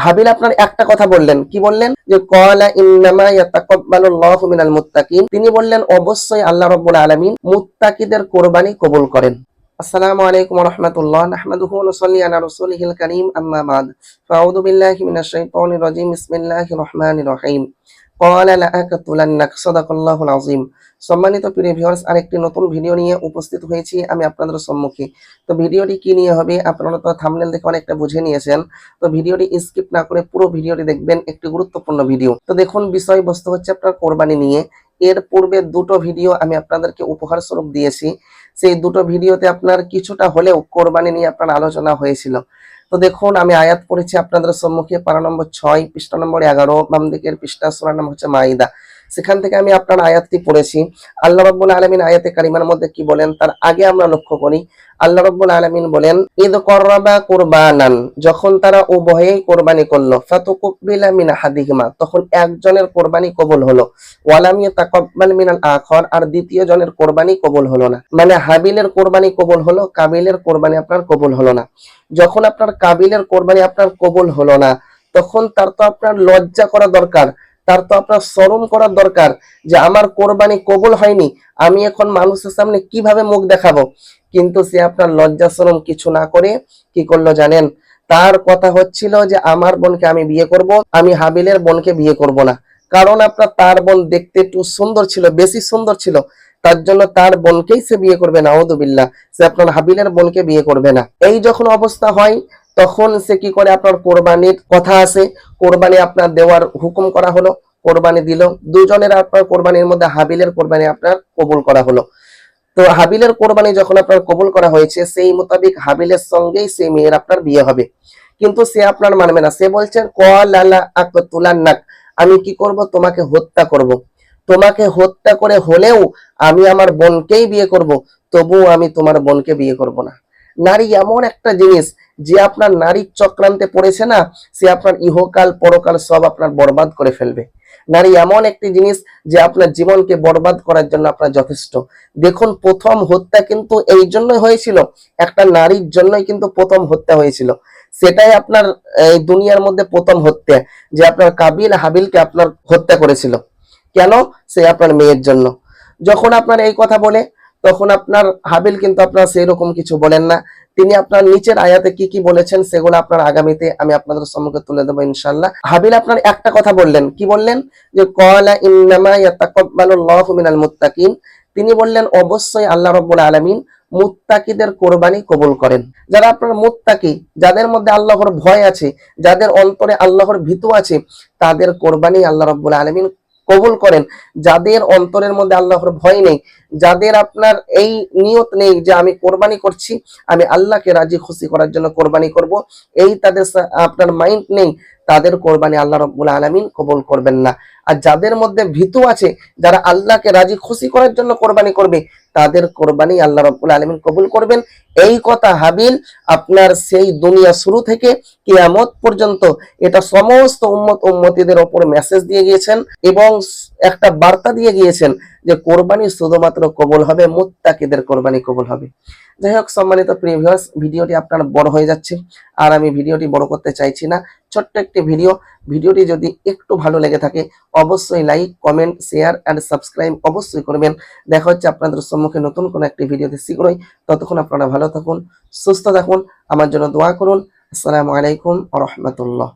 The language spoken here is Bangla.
হাবিল আপনার একটা কথা বললেন, কি বললেন? যে ক্বালা ইন্নামা ইয়াতাকাব্বালুল্লাহু মিনাল মুত্তাকিন। তিনি বললেন অবশ্যই আল্লাহ রাব্বুল আলামিন মুত্তাকিদের কোরবানি কবুল করেন। আসসালামু আলাইকুম ওয়া রাহমাতুল্লাহ। নাহমাদুহু ওয়া নুসাল্লি আলা রাসূলিহিল কারীম, আম্মা বা'দ। ফাআউযু বিল্লাহি মিনাশ শাইতানির রাজীম। বিসমিল্লাহির রহমানির রহিম। ক্বালা লাআকাতুলান্নাক। সাদাকাল্লাহুল আযীম। সম্মানিত প্রিয় ভিউয়ার্স, আরেকটি নতুন ভিডিও নিয়ে উপস্থিত হয়েছি আমি আপনাদের সম্মুখে। তো ভিডিওটি কি নিয়ে হবে আপনারা তো থাম্বনেল দেখে অনেকটা বুঝে নিয়েছেন। তো ভিডিওটি স্কিপ না করে পুরো ভিডিওটি দেখবেন, একটি গুরুত্বপূর্ণ ভিডিও। তো দেখুন, বিষয়বস্তু হচ্ছে আপনার কোরবানি নিয়ে। এর পূর্বে দুটো ভিডিও আমি আপনাদেরকে উপহার স্বরূপ দিয়েছি। সেই দুটো ভিডিওতে আপনার কিছুটা হলেও কোরবানি নিয়ে আপনার আলোচনা হয়েছিল। তো দেখুন, আমি আয়াত পড়েছি আপনাদের সম্মুখে, পারা নম্বর 6, পৃষ্ঠা নম্বর 11, বাম দিকের পৃষ্ঠা, সূরা নাম হচ্ছে মাইদা। সেখান থেকে আমি আপনার আয়াতটি পড়েছি। আল্লাহ রাব্বুল আলামিন আয়াতে কারিমার মধ্যে কি বলেন তার আগে আমরা লক্ষ্য করি। আল্লাহ রাব্বুল আলামিন বলেন, ইদ কররাবা কুরবানান, যখন তারা উভয়েই কোরবানি করলো, ফাতুকুব্বিলা মিন আহাদিহিমা, তখন একজনের কোরবানি কবুল হলো, ওয়ালাম ইয়াতাকাব্বাল মিনাল আখর, আর দ্বিতীয় জনের কোরবানি কবুল হলো না। মানে হাবিলের কোরবানি কবুল হলো, কাবিলের কোরবানি আপনার কবুল হলো না। যখন আপনার কাবিলের কোরবানি আপনার কবুল হলো না, তখন তার তো আপনার লজ্জা করা দরকার, তার তো আপনার শরম করার দরকার যে আমার কোরবানি কবুল হয়নি, আমি এখন মানুষের সামনে কিভাবে মুখ দেখাবো। কিন্তু সে আপনার লজ্জা শরম কিছু না করে কি করলো জানেন? তার কথা হচ্ছিল যে আমার বোনকে আমি বিয়ে করব, আমি হাবিলের বোনকে বিয়ে করব না। কারণ আপনার তার বোন দেখতে একটু সুন্দর ছিল, বেশি সুন্দর ছিল, তার জন্য তার বোনকেই সে বিয়ে করবে না, আউযুবিল্লাহ। সে আপনার হাবিলের বোনকে বিয়ে করবে না। এই যখন অবস্থা হয়, তখন সে কি করে, আপনার কোরবানির কথা আসে, কোরবানি আপনার দেওয়ার হুকুম করা হলো, কোরবানি দিল। দুজনের আপনার কোরবানির মধ্যে হাবিলের কোরবানি আপনার কবুল করা হলো। তো হাবিলের কোরবানি যখন আপনার কবুল করা হয়েছে, সেই মোতাবেক হাবিলের সঙ্গেই সেই মেয়ের আপনার বিয়ে হবে। কিন্তু সে আপনার মানবে না। সে বলছেন, ক্বালা লাআকাতুলান্নাক, আমি কি করব? তোমাকে হত্যা করব। তোমাকে হত্যা করে হলেও আমি আমার বোনকেই বিয়ে করব, তবুও আমি তোমার বোনকে বিয়ে করব না। নারী এমন একটা জিনিস, যে আপনার নারীর চক্রান্তে পড়েছে না, সে আপনার ইহকাল পরকাল সব আপনার বরবাদ করে ফেলবে। নারী এমন একটি জিনিস যে আপনার জীবনকে বরবাদ করার জন্য আপনার যথেষ্ট। দেখুন, প্রথম হত্যা কিন্তু এই জন্যই হয়েছিল, একটা নারীর জন্যই কিন্তু প্রথম হত্যা হয়েছিল। সেটাই আপনার এই দুনিয়ার মধ্যে প্রথম হত্যা, যে আপনার কাবিল হাবিলকে আপনার হত্যা করেছিল। কেন? সে আপনার মেয়ের জন্য। যখন আপনার এই কথা বলে, তখন আপনার হাবিল কিন্তু আপনার সেই রকম কিছু বলেন না। তিনি আপনার নিচের আয়াতে কি কি বলেছেন সেগুলো আপনার আগামীতে আমি আপনাদের সম্মুখে তুলে দেবো ইনশাআল্লাহ। হাবিল আপনার একটা কথা বললেন, কি বললেন? যে ক্বালা ইন্নামা ইয়াতাকাব্বালুল্লাহু মিনাল মুত্তাকিন। তিনি বললেন অবশ্যই আল্লাহ রাব্বুল আলামিন মুত্তাকিদের কোরবানি কবুল করেন। যারা আপনার মুত্তাকি, যাদের মধ্যে আল্লাহর ভয় আছে, যাদের অন্তরে আল্লাহর ভীতু আছে, তাদের কোরবানি আল্লাহ রাব্বুল আলামিন কবুল করেন। যাদের অন্তরের মধ্যে আল্লাহর ভয় নেই, যাদের আপনার এই নিয়ত নেই যে আমি কোরবানি করছি, আমি আল্লাহকে রাজি খুশি করার জন্য কোরবানি করব, এই তাদের আপনার মাইন্ড নেই, তাদের কোরবানি আল্লাহ রাব্বুল আলামিন কবুল করবেন না। আর যাদের মধ্যে ভীতু আছে, যারা আল্লাহকে রাজি খুশি করার জন্য কোরবানি করবে, তাদের কোরবানি আল্লাহ রাব্বুল আলামিন কবুল করবেন। এই কথা হাবিল আপনার সেই দুনিয়া শুরু থেকে কিয়ামত পর্যন্ত এটা সমস্ত উম্মত উম্মতিদের ওপর মেসেজ দিয়ে গিয়েছেন, এবং একটা বার্তা দিয়ে গিয়েছেন যে কোরবানি শুধুমাত্র কবুল হবে মুত্তাকিদের কোরবানি কবুল হবে। যাই হোক, সম্মানিত প্রিয় ভিউয়ার্স, ভিডিওটি আপনার বড় হয়ে যাচ্ছে, আর আমি ভিডিওটি বড় করতে চাইছি না। ছোট্ট একটি ভিডিওটি যদি একটু ভালো লেগে থাকে, অবশ্যই like, comment, share and subscribe অবশ্যই করবেন। দেখা হচ্ছে আপনাদের সম্মুখে নতুন কোনো একটি ভিডিওতে শীঘ্রই। ততক্ষণ আপনারা ভালো থাকুন, সুস্থ থাকুন, আমার জন্য দোয়া করুন। আসসালামু আলাইকুম ওয়া রাহমাতুল্লাহ।